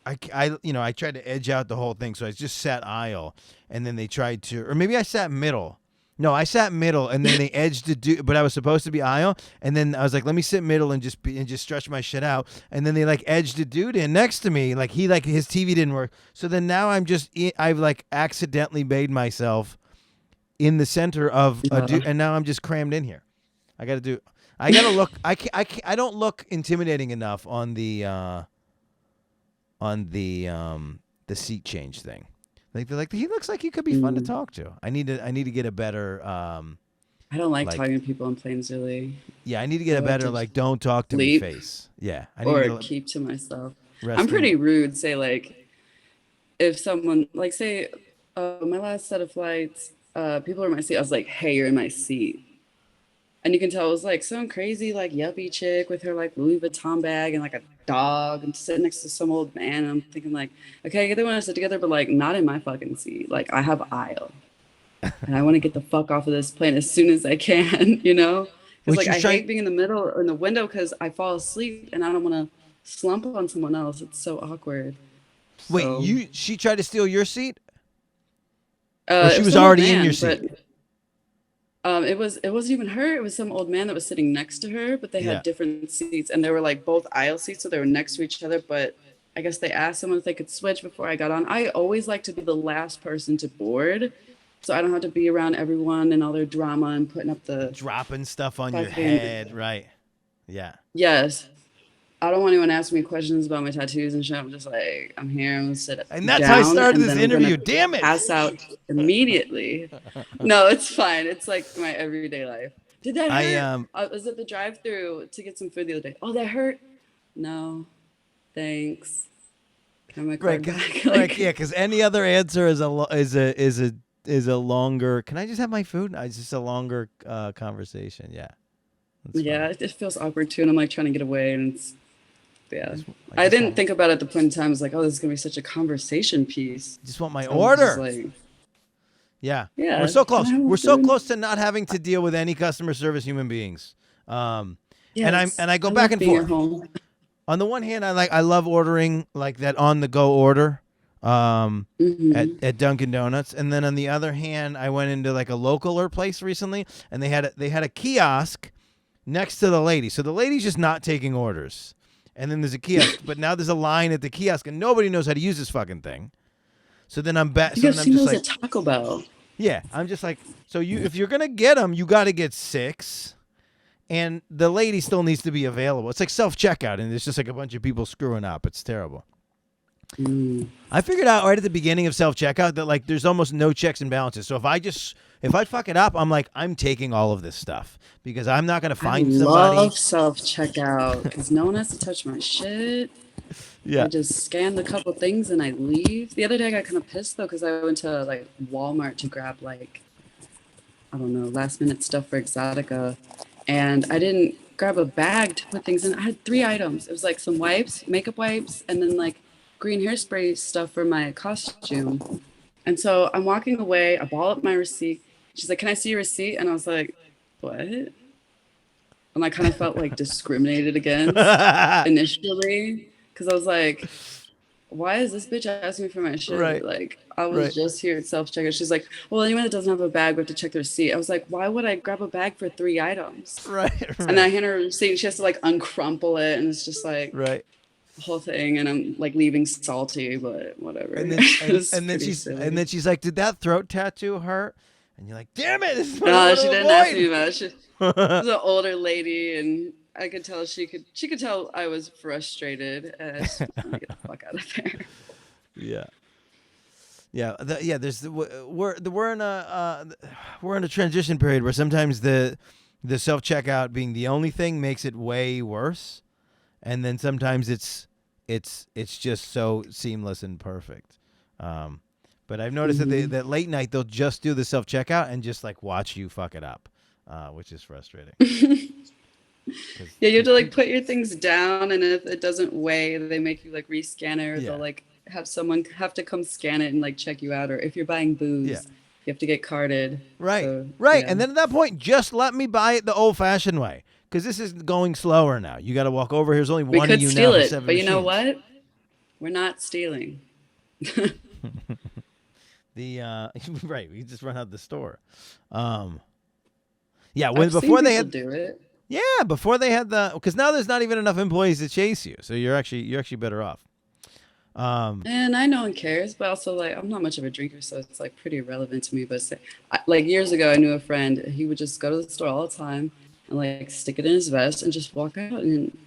I tried to edge out the whole thing, so I just sat aisle, and then they tried to, or maybe I sat middle. No, I sat middle, and then they edged to do, but I was supposed to be aisle, and then I was like, let me sit middle and just stretch my shit out, and then they like edged a dude in next to me, like he like his TV didn't work, so then now I've like accidentally made myself in the center of a dude, and now I'm just crammed in here. I got to do. I got to look. I don't look intimidating enough on the seat change thing. Like they're like, he looks like he could be fun to Mm. talk to. I need to get a better I don't like like talking to people on planes really. yeah, I need to I get a like better to like don't talk to me sleep face. Yeah, I need to or get a keep to myself. I'm resting. pretty rude. Say like if someone like say my last set of flights, people are in my seat. I was like, "Hey, you're in my seat," and you can tell it was like some crazy like yuppie chick with her like Louis Vuitton bag and like a dog and sitting next to some old man. And I'm thinking like, okay, they want to sit together, but like not in my fucking seat. Like I have aisle, and I want to get the fuck off of this plane as soon as I can. Because Which like she was I trying. hate being in the middle or in the window because I fall asleep and I don't want to slump on someone else. It's so awkward. Wait, So she tried to steal your seat, or it she was was some old already in your man, seat? but it wasn't even her. It was some old man that was sitting next to her, but they Yeah. had different seats and they were like both aisle seats, so they were next to each other, but I guess they asked someone if they could switch before I got on. I always like to be the last person to board, so I don't have to be around everyone and all their drama and putting up the dropping stuff on your fucking head, right? Yeah. yes. I don't want anyone asking me questions about my tattoos and shit. I'm just like, I'm here. I'm gonna sit And that's how I down, started and this then I'm gonna interview. Damn it! pass out immediately. No, it's fine. It's like my everyday life. Did that hurt? I was at the drive-through to get some food the other day. Oh, that hurt? No, thanks. Can I have my card back? Right, yeah, because any other answer is a longer. Can I just have my food? It's just a longer conversation. Yeah. Yeah, it feels awkward too, and I'm like trying to get away, and it's I didn't think about it at the point in time. I was like, oh, this is gonna be such a conversation piece. Just want my order. Yeah. We're so close. We're so close to not having to deal with any customer service human beings. And I go back and forth. On the one hand, I love ordering like that on the go order at Dunkin' Donuts, and then on the other hand, I went into like a localer place recently, and they had a kiosk next to the lady. So the lady's just not taking orders. And then there's a kiosk, but now there's a line at the kiosk, and nobody knows how to use this fucking thing. So then I'm back. So I'm just like, Taco Bell. Yeah, I'm just like, so if you're gonna get them, you got to get 6, and the lady still needs to be available. It's like self-checkout, and there's just like a bunch of people screwing up. It's terrible. I figured out right at the beginning of self-checkout that like there's almost no checks and balances. So if I fuck it up, I'm like, I'm taking all of this stuff because I'm not gonna find somebody. I love self-checkout because no one has to touch my shit. Yeah. I just scanned a couple things and I leave. The other day I got kind of pissed though because I went to like Walmart to grab like, I don't know, last minute stuff for Exxxotica, and I didn't grab a bag to put things in. I had 3 items. It was like some wipes, makeup wipes, and then like green hairspray stuff for my costume. And so I'm walking away. I ball up my receipt. She's like, "Can I see your receipt?" And I was like, "What?" And I kind of felt like discriminated against initially. Because I was like, why is this bitch asking me for my shit? Right. Like, I was just here at self-checkout. She's like, well, anyone that doesn't have a bag, we have to check their receipt. I was like, why would I grab a bag for 3 items? Right. And I hand her a receipt, and she has to, like, uncrumple it, and it's just, like, the whole thing, and I'm, like, leaving salty, but whatever. And then she's like, did that throat tattoo hurt? And you're like, damn it! This is no, she didn't ask me about it. She was an older lady, and I could tell she could tell I was frustrated, and I just wanted to get the fuck out of there. We're in a transition period where sometimes the self-checkout being the only thing makes it way worse, and then sometimes it's just so seamless and perfect. But I've noticed that late night they'll just do the self-checkout and just like watch you fuck it up, which is frustrating. Yeah, you have to like put your things down, and if it doesn't weigh, they make you like rescan it, or they'll like have someone have to come scan it and like check you out. Or if you're buying booze, you have to get carded. Right, so, and then at that point, just let me buy it the old-fashioned way, because this is going slower now. You got to walk over. Here's only one of you now. We could steal it, but you know what? We're not stealing. Right, we just run out the store. Before they had do it. Yeah, before they had because now there's not even enough employees to chase you, so you're actually better off. And I know one cares, but also like I'm not much of a drinker, so it's like pretty irrelevant to me. But like years ago, I knew a friend. He would just go to the store all the time and like stick it in his vest and just walk out. And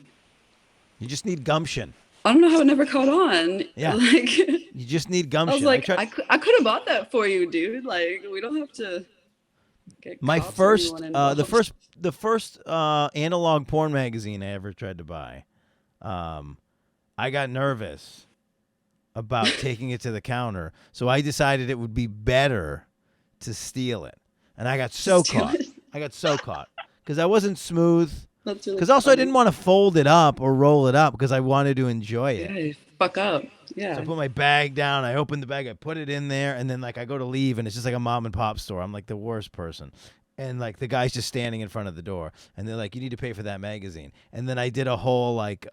you just need gumption. I don't know how it never caught on. Yeah, like you just need gumption. I was like, I could have bought that for you, dude. Like we don't have to. The first analog porn magazine I ever tried to buy, I got nervous about taking it to the counter, so I decided it would be better to steal it, and I got so caught. Because I wasn't smooth. Because also I didn't want to fold it up or roll it up because I wanted to enjoy it. Yeah, you fuck up. Yeah. So I put my bag down. I opened the bag. I put it in there, and then like I go to leave, and it's just like a mom and pop store. I'm like the worst person, and like the guy's just standing in front of the door, and they're like, "You need to pay for that magazine." And then I did a whole like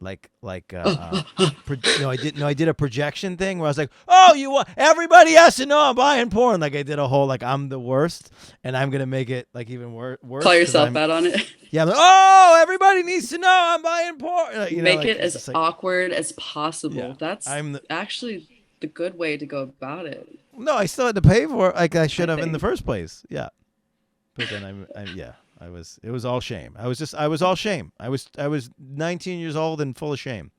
I did a projection thing where I was like, oh, everybody has to know I'm buying porn. Like I did a whole like I'm the worst, and I'm gonna make it like even worse. Call yourself out on it. Yeah, I'm like, oh, everybody needs to know I'm buying porn. Make it as awkward as possible. Yeah, that's actually the good way to go about it. No, I still had to pay for it like I should have in the first place. Yeah, but then it was all shame. I was all shame. I was 19 years old and full of shame.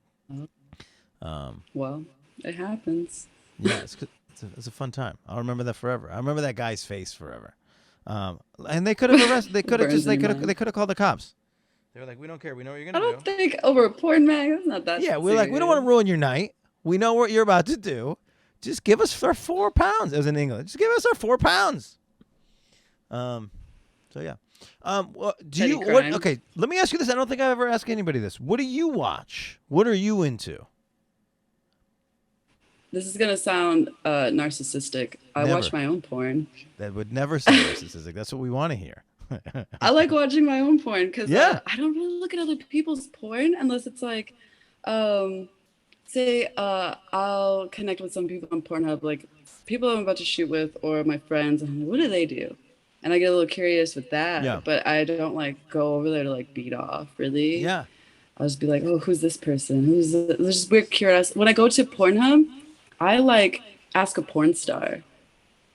Well, it happens. Yeah, it's a fun time. I'll remember that forever. I remember that guy's face forever. And they could have arrested. They could have called the cops. They were like, we don't care. We know what you're gonna do. I don't think over a porn mag. That's not that. Yeah, we're like, we don't want to ruin your night. We know what you're about to do. Just give us our 4 pounds. It was in England. Just give us our 4 pounds. So yeah. Well, okay, let me ask you this. I don't think I've ever asked anybody this. What do you watch? What are you into? This is gonna sound narcissistic. I watch my own porn. That would never sound narcissistic. That's what we want to hear. I like watching my own porn because I don't really look at other people's porn unless it's like, say, I'll connect with some people on Pornhub, like people I'm about to shoot with or my friends, and I'm like, what do they do? And I get a little curious with that, but I don't like go over there to like beat off, really. Yeah. I'll just be like, oh, who's this person? There's just weird curiosity. When I go to Pornhub, I like ask a porn star.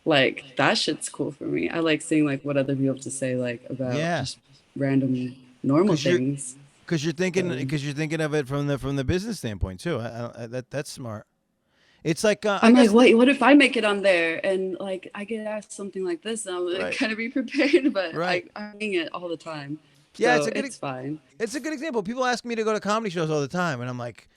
Like that shit's cool for me. I like seeing like what other people have to say like about just random normal things. Because you're thinking of it from the business standpoint too. That's smart. It's like I'm like, wait, what if I make it on there and like I get asked something like this, and I'm like, kind of be prepared, but I'm doing it all the time. Yeah, so it's fine. It's a good example. People ask me to go to comedy shows all the time, and I'm like,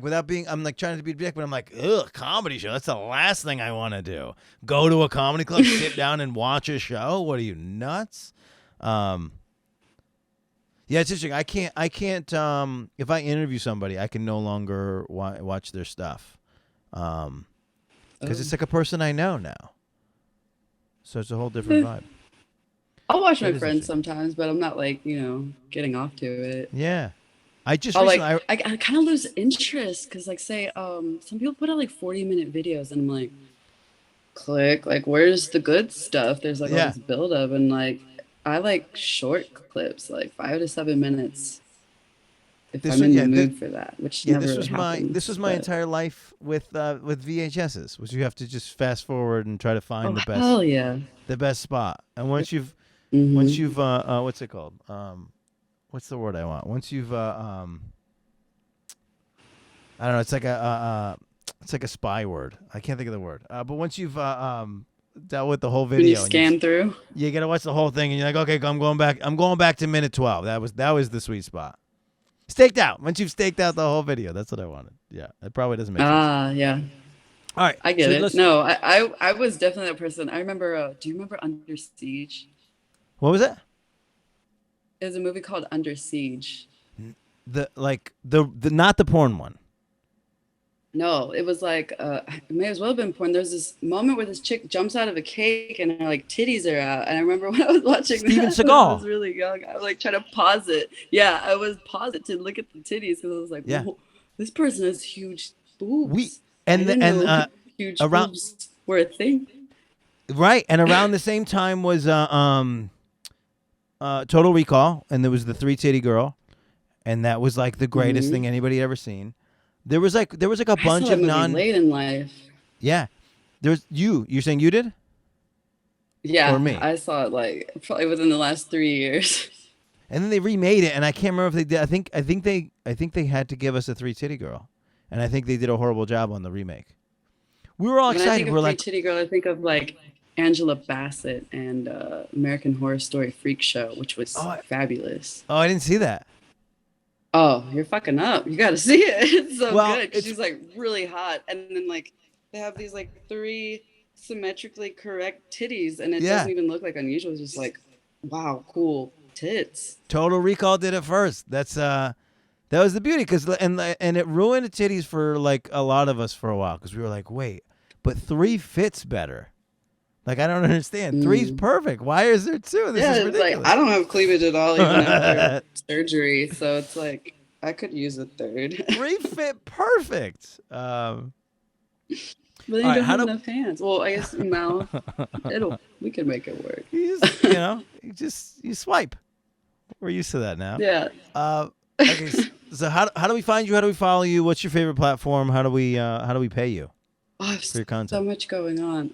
without being, I'm like trying to be a dick, but I'm like, ugh, comedy show. That's the last thing I want to do. Go to a comedy club, sit down and watch a show. What are you, nuts? Yeah, it's interesting. I can't. If I interview somebody, I can no longer watch their stuff. Because it's like a person I know now. So it's a whole different vibe. I'll watch my friends sometimes, but I'm not like, getting off to it. Yeah. I kind of lose interest because like say, some people put out like 40-minute videos and I'm like, click, like where's the good stuff? There's like all this buildup and like, I like short clips, like 5 to 7 minutes. If I'm in the mood for that, which never happens. This was my entire life with VHSs, which you have to just fast forward and try to find the best spot. And once you've what's it called? What's the word I want? Once you've I don't know. It's like a spy word. I can't think of the word. But once you've dealt with the whole video, when you scan through, you gotta watch the whole thing, and you're like, okay, I'm going back. I'm going back to minute 12. That was the sweet spot. Staked out. Once you've staked out the whole video, that's what I wanted. Yeah, it probably doesn't make sense. Yeah. All right, I get it. No, I was definitely that person. I remember. Do you remember Under Siege? What was it? There's a movie called Under Siege. The not the porn one. No, it was like it may as well have been porn. There's this moment where this chick jumps out of a cake and her like titties are out. And I remember when I was watching Steven Seagal. I was really young. I was like trying to pause it. Yeah, I was pause it to look at the titties because I was like, whoa, this person has huge boobs. Huge boobs were a thing. Right, and around the same time was Total Recall, and there was the 3-titty girl, and that was like the greatest thing anybody had ever seen. There was like a bunch of late in life. Yeah, there's you're saying you did? Yeah, or me? I saw it like probably within the last 3 years. And then they remade it, and I can't remember if they did. I think they had to give us a 3-titty girl, and I think they did a horrible job on the remake. We were all excited. We're like 3-titty girl. I think of like Angela Bassett and American Horror Story Freak Show, which was fabulous. Oh, I didn't see that. Oh, you're fucking up. You got to see it. It's so good. She's like really hot. And then like they have these like 3 symmetrically correct titties and it doesn't even look like unusual. It's just like, wow, cool tits. Total Recall did it first. That was the beauty and it ruined the titties for like a lot of us for a while because we were like, wait, but 3 fits better. Like, I don't understand. 3's perfect. Why is there 2? This is ridiculous. Like, I don't have cleavage at all even after surgery. So it's like, I could use a third. 3 fit perfect. But then you don't have enough hands. Well, I guess mouth. We can make it work. You swipe. We're used to that now. Yeah. Okay. So how do we find you? How do we follow you? What's your favorite platform? How do we pay you for your content? So much going on.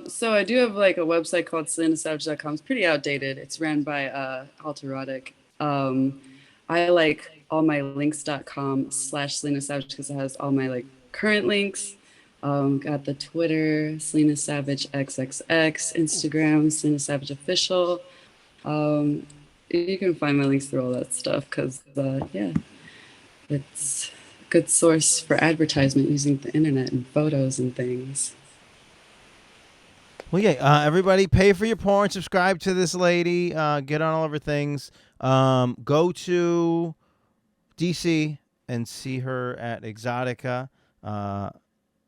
So I do have like a website called selenasavage.com. It's pretty outdated. It's ran by Alterotic. I like allmylinks.com/selenasavage because it has all my like current links. Got the Twitter, Selena Savage XXX, Instagram, Selena Savage Official. You can find my links through all that stuff because, it's a good source for advertisement using the internet and photos and things. Well, yeah, everybody pay for your porn, subscribe to this lady, get on all of her things. Go to DC and see her at Exxxotica.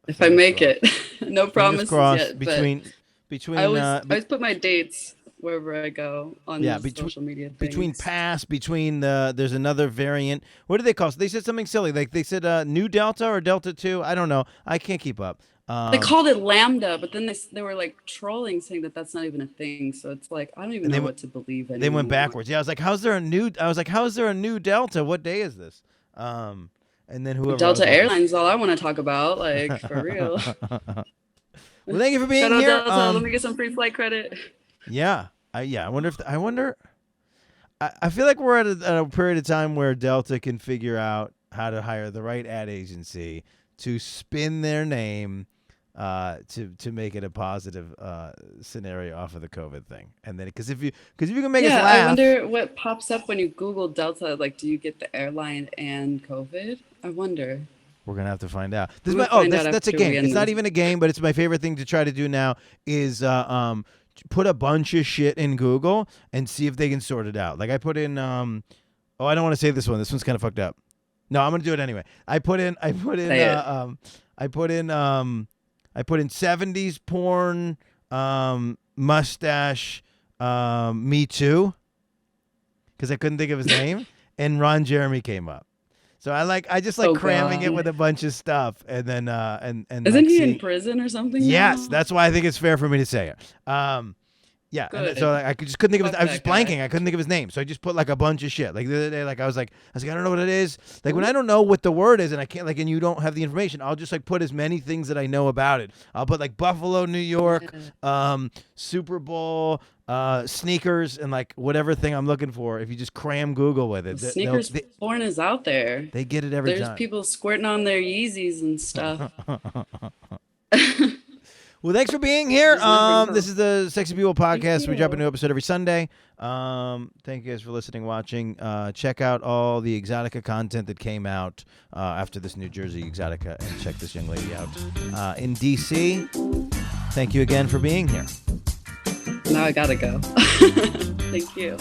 If I make it, no promises yet. Between I always put my dates wherever I go on social media things. There's another variant. What do they call it? They said something silly. Like they said New Delta or Delta 2. I don't know. I can't keep up. They called it Lambda, but then they were like trolling saying that that's not even a thing. So it's like, I don't even know what to believe in. They went backwards. Yeah, I was like, how's there a new Delta? What day is this? And then whoever Delta Airlines is all I want to talk about, like for real. Well, thank you for being here. Delta, let me get some free flight credit. Yeah, I wonder. I feel like we're at a period of time where Delta can figure out how to hire the right ad agency to spin their name to make it a positive scenario off of the COVID thing, and then because if you can make us laugh. I wonder what pops up when you Google Delta. Like, do you get the airline and COVID? I wonder. We're gonna have to find out. That's a game. It's not even a game, but it's my favorite thing to try to do now is put a bunch of shit in Google and see if they can sort it out. Like I put in I don't want to say this one. This one's kind of fucked up. No, I'm gonna do it anyway. I put in 70s porn, mustache, Me Too, because I couldn't think of his name, and Ron Jeremy came up. So I just like cramming it with a bunch of stuff, and then and isn't he in prison or something? Yes, now? That's why I think it's fair for me to say it. Yeah, so I just couldn't think of. I was just blanking. I couldn't think of his name, so I just put like a bunch of shit. Like the other day, I was like, I don't know what it is. Like when I don't know what the word is, and I can't and you don't have the information, I'll just like put as many things that I know about it. I'll put like Buffalo, New York, Super Bowl, sneakers, and like whatever thing I'm looking for. If you just cram Google with it, sneakers porn is out there. They get it every time. There's people squirting on their Yeezys and stuff. Well, thanks for being here. This is the Sexy People Podcast. We drop a new episode every Sunday. Thank you guys for listening, watching. Check out all the Exxxotica content that came out after this New Jersey Exxxotica, and check this young lady out in D.C. Thank you again for being here. Now I gotta go. Thank you.